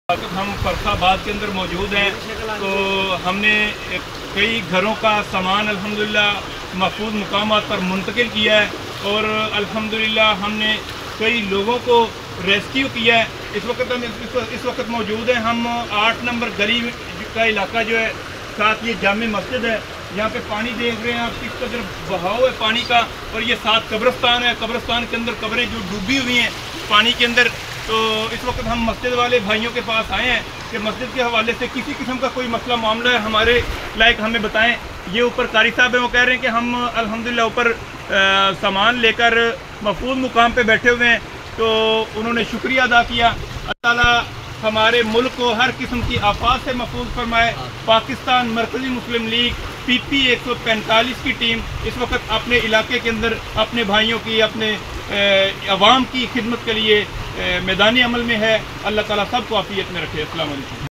हम फरखाबाद के अंदर मौजूद हैं, तो हमने कई घरों का सामान अल्हम्दुलिल्लाह महफूज मुकामात पर मुंतकिल किया है और अल्हम्दुलिल्लाह हमने कई लोगों को रेस्क्यू किया है। इस वक्त मौजूद हैं हम 8 नंबर गली का इलाका जो है, साथ ये जामे मस्जिद है। यहाँ पे पानी देख रहे हैं आप किस कदर बहाव है पानी का, और ये साथ कब्रिस्तान है। कब्रिस्तान के अंदर कब्रें जो डूबी हुई हैं पानी के अंदर। तो इस वक्त हम मस्जिद वाले भाइयों के पास आए हैं कि मस्जिद के हवाले से किसी किस्म का कोई मसला मामला है हमारे लायक हमें बताएं। ये ऊपर कारी साहब हैं, वो कह रहे हैं कि हम अल्हम्दुलिल्लाह ऊपर सामान लेकर महफूज मुकाम पे बैठे हुए हैं। तो उन्होंने शुक्रिया अदा किया। अल्लाह ताला हमारे मुल्क को हर किस्म की आफात से महफूज फरमाए। पाकिस्तान मरकज़ी मुस्लिम लीग PP 145 की टीम इस वक्त अपने इलाके के अंदर अपने भाइयों की, अपने अवाम की खिदमत के लिए मैदानी अमल में है। अल्लाह ताला सबको आफियत में रखे। अस्सलाम वालेकुम।